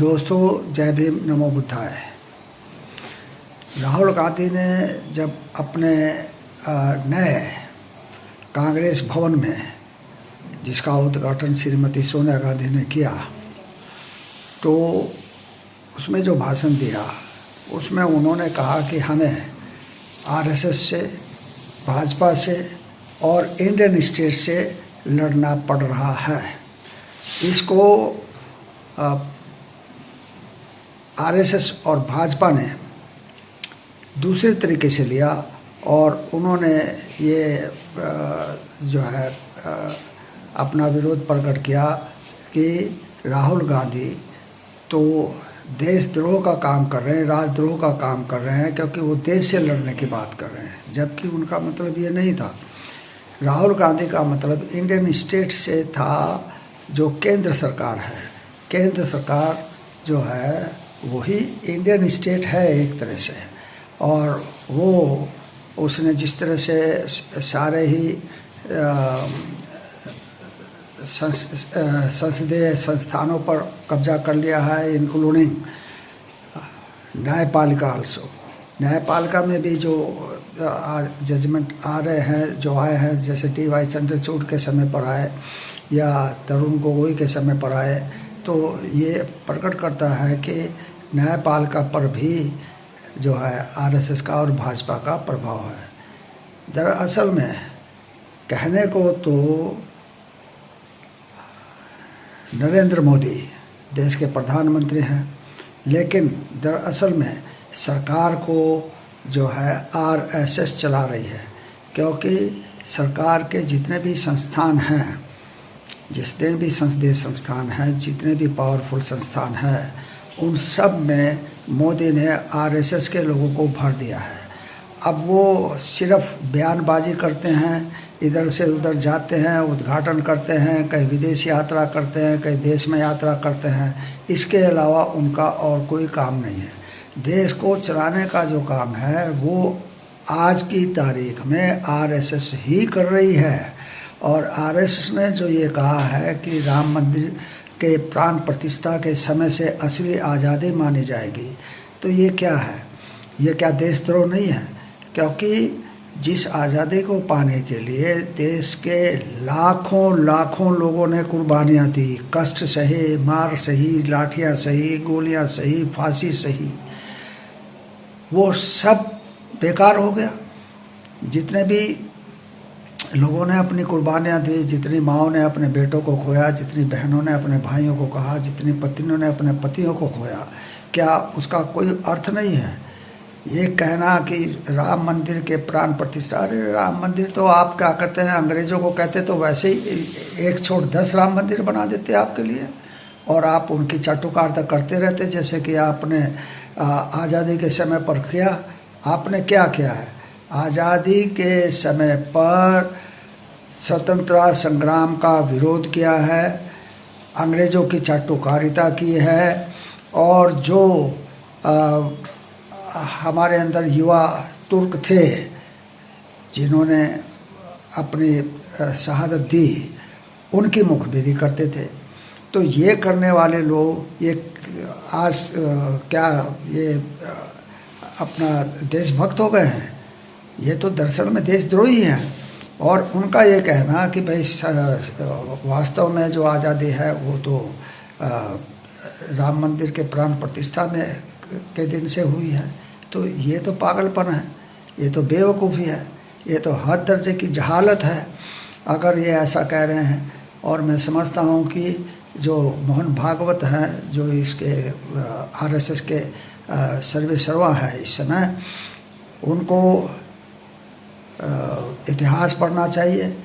दोस्तों, जय भीम, नमो बुद्धाय। राहुल गांधी ने जब अपने नए कांग्रेस भवन में, जिसका उद्घाटन श्रीमती सोनिया गांधी ने किया, तो उसमें जो भाषण दिया उसमें उन्होंने कहा कि हमें आरएसएस से, भाजपा से और इंडियन स्टेट से लड़ना पड़ रहा है। इसको आरएसएस और भाजपा ने दूसरे तरीके से लिया और उन्होंने ये जो है अपना विरोध प्रकट किया कि राहुल गांधी तो देशद्रोह का काम कर रहे हैं, राजद्रोह का काम कर रहे हैं, क्योंकि वो देश से लड़ने की बात कर रहे हैं, जबकि उनका मतलब ये नहीं था। राहुल गांधी का मतलब इंडियन स्टेट से था, जो केंद्र सरकार है। केंद्र सरकार जो है वही इंडियन स्टेट है एक तरह से, और वो उसने जिस तरह से सारे ही संसदीय संस्थानों पर कब्जा कर लिया है, इंक्लूडिंग न्यायपालिका आल्सो। न्यायपालिका में भी जो जजमेंट आ रहे हैं, जो आए हैं, जैसे टी.वाई. चंद्रचूड़ के समय पर आए या तरुण गोगोई के समय पर आए, तो ये प्रकट करता है कि न्यायपालिका पर भी जो है आरएसएस का और भाजपा का प्रभाव है। दरअसल में कहने को तो नरेंद्र मोदी देश के प्रधानमंत्री हैं, लेकिन दरअसल में सरकार को जो है आरएसएस चला रही है, क्योंकि सरकार के जितने भी संस्थान हैं, जितने भी संसदीय संस्थान हैं, जितने भी पावरफुल संस्थान हैं, उन सब में मोदी ने आरएसएस के लोगों को भर दिया है। अब वो सिर्फ बयानबाजी करते हैं, इधर से उधर जाते हैं, उद्घाटन करते हैं, कहीं विदेश यात्रा करते हैं, कहीं देश में यात्रा करते हैं। इसके अलावा उनका और कोई काम नहीं है। देश को चलाने का जो काम है वो आज की तारीख में आरएसएस ही कर रही है। और आरएसएस ने जो ये कहा है कि राम मंदिर के प्राण प्रतिष्ठा के समय से असली आज़ादी मानी जाएगी, तो ये क्या है? ये क्या देशद्रोह नहीं है? क्योंकि जिस आज़ादी को पाने के लिए देश के लाखों लोगों ने कुर्बानियाँ दी, कष्ट सहे, मार सही, लाठियाँ सही, गोलियाँ सही, फांसी सही, वो सब बेकार हो गया। जितने भी लोगों ने अपनी कुर्बानियाँ दी, जितनी माओं ने अपने बेटों को खोया, जितनी बहनों ने अपने भाइयों को कहा, जितनी पत्नियों ने अपने पतियों को खोया, क्या उसका कोई अर्थ नहीं है? ये कहना कि राम मंदिर के प्राण प्रतिष्ठा, अरे राम मंदिर तो आप क्या कहते हैं, अंग्रेज़ों को कहते तो वैसे ही एक छोड़ 10 राम मंदिर बना देते आपके लिए, और आप उनकी चाटुकारिता करते रहते, जैसे कि आपने आज़ादी के समय पर किया। आपने क्या किया है? आज़ादी के समय पर स्वतंत्रता संग्राम का विरोध किया है, अंग्रेज़ों की चाटुकारिता की है, और जो हमारे अंदर युवा तुर्क थे जिन्होंने अपनी शहादत दी, उनकी मुखबिरी करते थे। तो ये करने वाले लोग ये आज क्या ये अपना देशभक्त हो गए हैं? ये तो दरअसल में देशद्रोही हैं। और उनका ये कहना कि भाई वास्तव में जो आज़ादी है वो तो राम मंदिर के प्राण प्रतिष्ठा में के दिन से हुई है, तो ये तो पागलपन है, ये तो बेवकूफ़ी है, ये तो हद दर्जे की जहालत है अगर ये ऐसा कह रहे हैं। और मैं समझता हूँ कि जो मोहन भागवत हैं, जो इसके आरएसएस के सर्वेसर्वा है इस समय, उनको इतिहास पढ़ना चाहिए,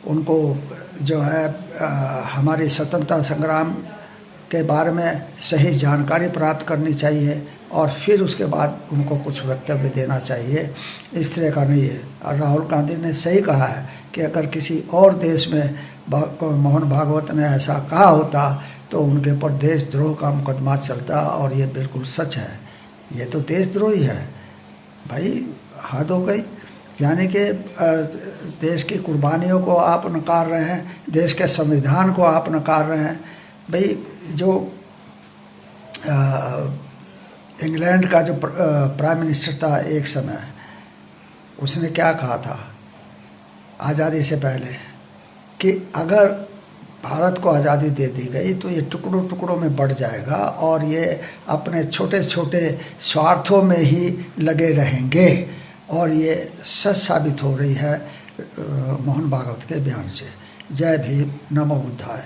उनको जो है हमारी स्वतंत्रता संग्राम के बारे में सही जानकारी प्राप्त करनी चाहिए, और फिर उसके बाद उनको कुछ वक्तव्य देना चाहिए। इस तरह का नहीं है। और राहुल गांधी ने सही कहा है कि अगर किसी और देश में मोहन भागवत ने ऐसा कहा होता तो उनके ऊपर देशद्रोह का मुकदमा चलता, और ये बिल्कुल सच है। ये तो देशद्रोही है भाई, हद हो गई। यानी कि देश की कुर्बानियों को आप नकार रहे हैं, देश के संविधान को आप नकार रहे हैं। भाई जो इंग्लैंड का जो प्राइम मिनिस्टर था एक समय, उसने क्या कहा था आज़ादी से पहले कि अगर भारत को आज़ादी दे दी गई तो ये टुकड़ों टुकड़ों में बढ़ जाएगा और ये अपने छोटे छोटे स्वार्थों में ही लगे रहेंगे। और ये सच साबित हो रही है मोहन भागवत के बयान से। जय भीम, नमो बुद्धाय।